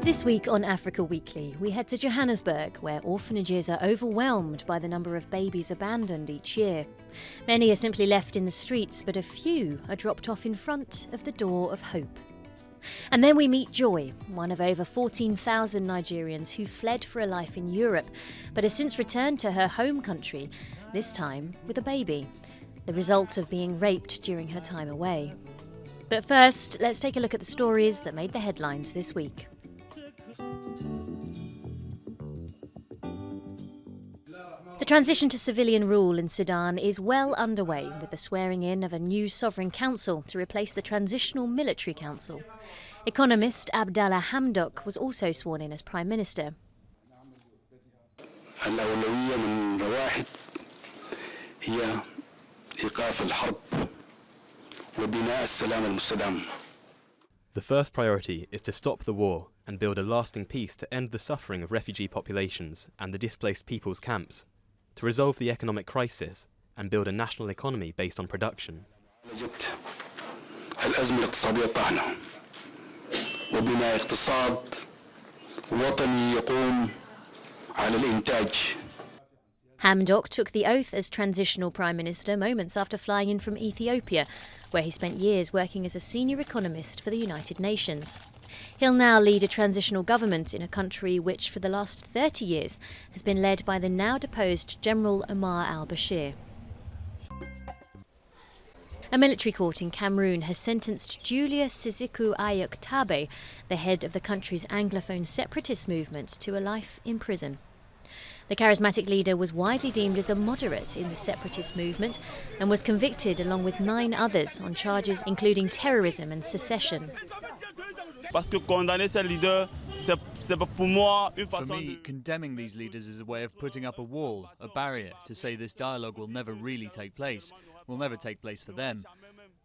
This week on Africa Weekly, we head to Johannesburg, where orphanages are overwhelmed by the number of babies abandoned each year. Many are simply left in the streets, but a few are dropped off in front of the door of hope. And then we meet Joy, one of over 14,000 Nigerians who fled for a life in Europe, but has since returned to her home country, this time with a baby, the result of being raped during her time away. But first, let's take a look at the stories that made the headlines this week. The transition to civilian rule in Sudan is well underway, with the swearing in of a new sovereign council to replace the transitional military council. Economist Abdallah Hamdock was also sworn in as Prime Minister. The first priority is to stop the war and build a lasting peace to end the suffering of refugee populations and the displaced people's camps, to resolve the economic crisis and build a national economy based on production. Hamdock took the oath as transitional Prime Minister moments after flying in from Ethiopia, where he spent years working as a senior economist for the United Nations. He'll now lead a transitional government in a country which, for the last 30 years, has been led by the now deposed General Omar al-Bashir. A military court in Cameroon has sentenced Julius Siziku Ayuk Tabe, the head of the country's Anglophone separatist movement, to a life in prison. The charismatic leader was widely deemed as a moderate in the separatist movement and was convicted along with 9 others on charges including terrorism and secession. For me, condemning these leaders is a way of putting up a wall, a barrier, to say this dialogue will never really take place, will never take place for them.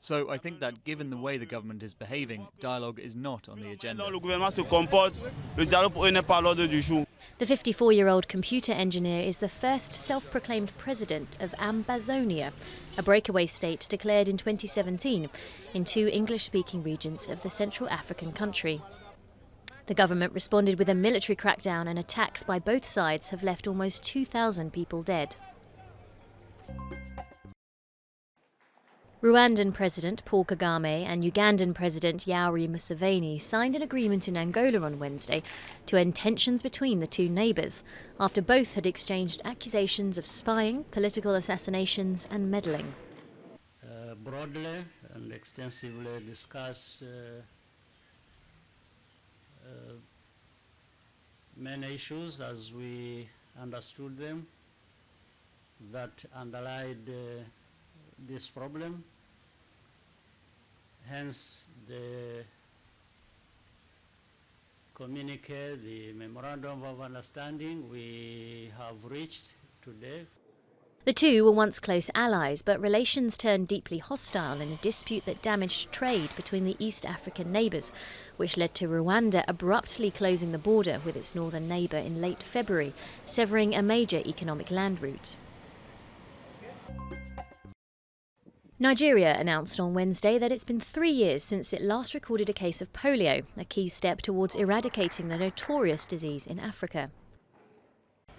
So I think that given the way the government is behaving, dialogue is not on the agenda. The 54-year-old computer engineer is the first self-proclaimed president of Ambazonia, a breakaway state declared in 2017 in 2 English-speaking regions of the Central African country. The government responded with a military crackdown, and attacks by both sides have left almost 2,000 people dead. Rwandan President Paul Kagame and Ugandan President Yoweri Museveni signed an agreement in Angola on Wednesday to end tensions between the 2 neighbours, after both had exchanged accusations of spying, political assassinations and meddling. Broadly and extensively discuss many issues as we understood them that underlied this problem. Hence the communique, the memorandum of understanding we have reached today. The 2 were once close allies, but relations turned deeply hostile in a dispute that damaged trade between the East African neighbours, which led to Rwanda abruptly closing the border with its northern neighbour in late February, severing a major economic land route. Nigeria announced on Wednesday that it's been 3 years since it last recorded a case of polio, a key step towards eradicating the notorious disease in Africa.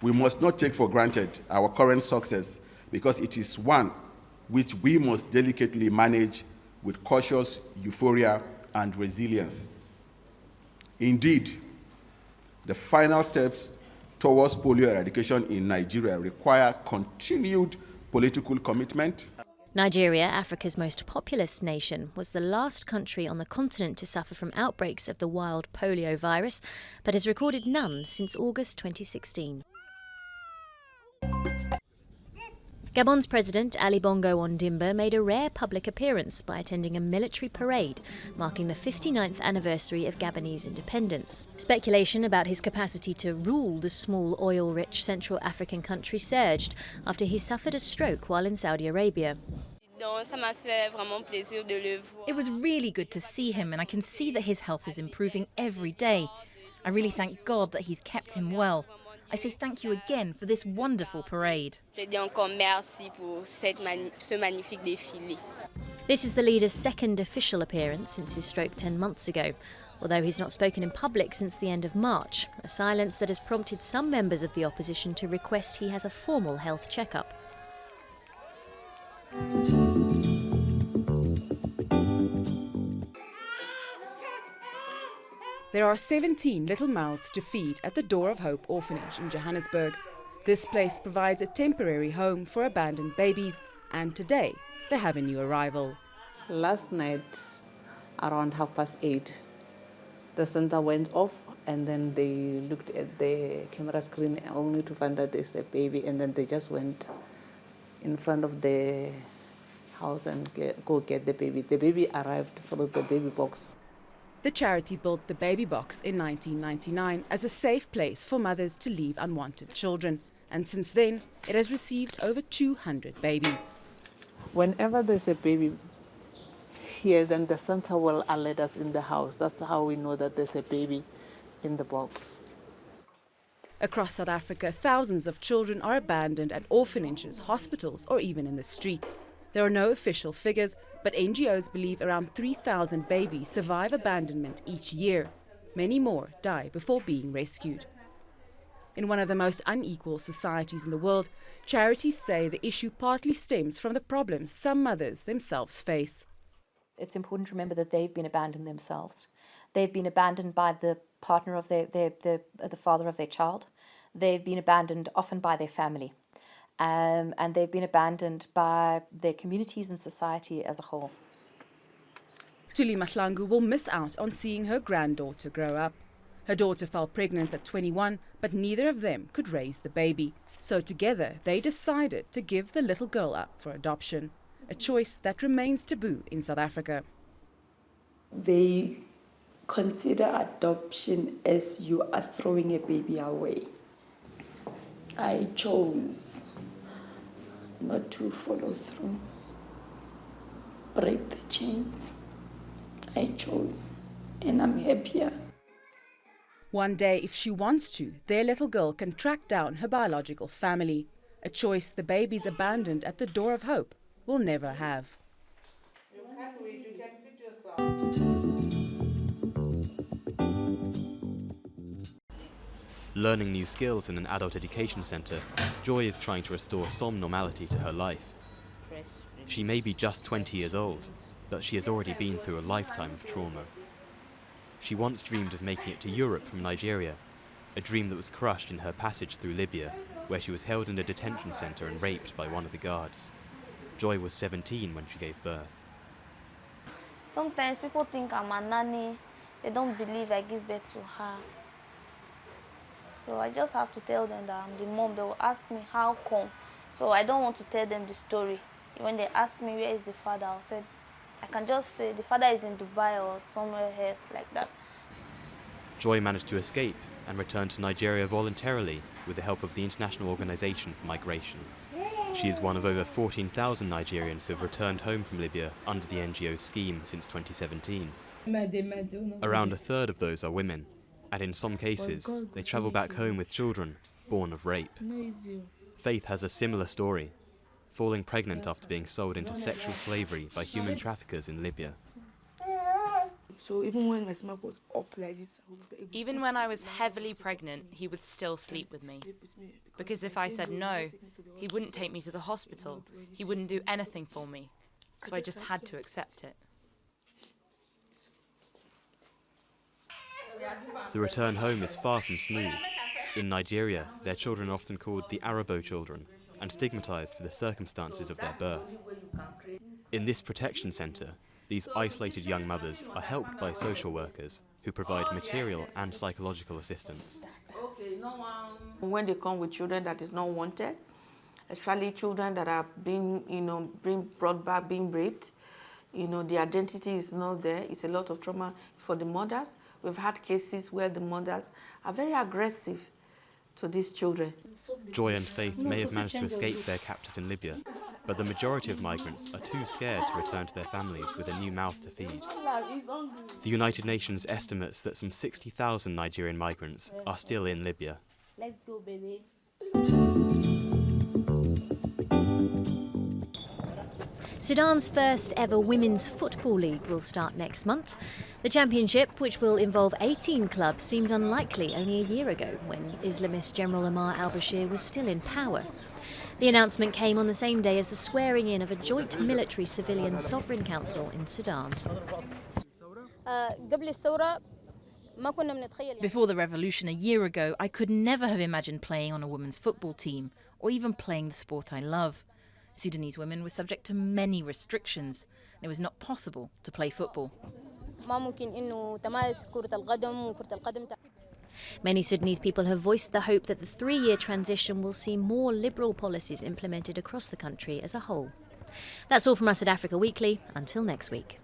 We must not take for granted our current success, because it is one which we must delicately manage with cautious euphoria and resilience. Indeed, the final steps towards polio eradication in Nigeria require continued political commitment. Nigeria, Africa's most populous nation, was the last country on the continent to suffer from outbreaks of the wild polio virus, but has recorded none since August 2016. Gabon's President Ali Bongo Ondimba made a rare public appearance by attending a military parade marking the 59th anniversary of Gabonese independence. Speculation about his capacity to rule the small oil-rich Central African country surged after he suffered a stroke while in Saudi Arabia. It was really good to see him, and I can see that his health is improving every day. I really thank God that he's kept him well. I say thank you again for this wonderful parade. This is the leader's second official appearance since his stroke 10 months ago. although he's not spoken in public since the end of March, a silence that has prompted some members of the opposition to request he has a formal health checkup. There are 17 little mouths to feed at the Door of Hope orphanage in Johannesburg. This place provides a temporary home for abandoned babies, and today they have a new arrival. Last night, around 8:30, the center went off, and then they looked at the camera screen only to find that there's a baby, and then they just went in front of the house and go get the baby. The baby arrived through the baby box. The charity built the baby box in 1999 as a safe place for mothers to leave unwanted children, and since then it has received over 200 babies. Whenever there's a baby here, then the center will alert us in the house. That's how we know that there's a baby in the box. Across South Africa, thousands of children are abandoned at orphanages, hospitals, or even in the streets. There are no official figures, but NGOs believe around 3,000 babies survive abandonment each year. Many more die before being rescued. In one of the most unequal societies in the world, charities say the issue partly stems from the problems some mothers themselves face. It's important to remember that they've been abandoned themselves. They've been abandoned by the partner of the father of their child. They've been abandoned often by their family. And they've been abandoned by their communities and society as a whole. Thuli Mahlangu will miss out on seeing her granddaughter grow up. Her daughter fell pregnant at 21, but neither of them could raise the baby. So together they decided to give the little girl up for adoption, a choice that remains taboo in South Africa. They consider adoption as you are throwing a baby away. I chose not to follow through, break the chains. I chose, and I'm happier. One day, if she wants to, their little girl can track down her biological family, a choice the babies abandoned at the Door of Hope will never have. Learning new skills in an adult education centre, Joy is trying to restore some normality to her life. She may be just 20 years old, but she has already been through a lifetime of trauma. She once dreamed of making it to Europe from Nigeria, a dream that was crushed in her passage through Libya, where she was held in a detention centre and raped by one of the guards. Joy was 17 when she gave birth. Sometimes people think I'm a nanny. They don't believe I give birth to her. So I just have to tell them that I'm the mom. They will ask me how come. So I don't want to tell them the story. When they ask me where is the father, I'll say, I can just say the father is in Dubai or somewhere else like that. Joy managed to escape and return to Nigeria voluntarily with the help of the International Organization for Migration. She is one of over 14,000 Nigerians who have returned home from Libya under the NGO's scheme since 2017. Around a third of those are women, and in some cases, they travel back home with children born of rape. Faith has a similar story, falling pregnant after being sold into sexual slavery by human traffickers in Libya. So even when my stomach was up like this, even when I was heavily pregnant, he would still sleep with me. Because if I said no, he wouldn't take me to the hospital. He wouldn't do anything for me. So I just had to accept it. The return home is far from smooth. In Nigeria, their children are often called the Arabo children and stigmatized for the circumstances of their birth. In this protection centre, these isolated young mothers are helped by social workers who provide material and psychological assistance. When they come with children that is not wanted, especially children that are being brought back, being raped, the identity is not there. It's a lot of trauma for the mothers. We've had cases where the mothers are very aggressive to these children. Joy and Faith may have managed to escape their captors in Libya, but the majority of migrants are too scared to return to their families with a new mouth to feed. The United Nations estimates that some 60,000 Nigerian migrants are still in Libya. Let's go, baby. Sudan's first ever women's football league will start next month. The championship, which will involve 18 clubs, seemed unlikely only a year ago when Islamist General Omar al-Bashir was still in power. The announcement came on the same day as the swearing-in of a joint military-civilian sovereign council in Sudan. Before the revolution a year ago, I could never have imagined playing on a women's football team or even playing the sport I love. Sudanese women were subject to many restrictions, and it was not possible to play football. Many Sudanese people have voiced the hope that the 3-year transition will see more liberal policies implemented across the country as a whole. That's all from us at Africa Weekly. Until next week.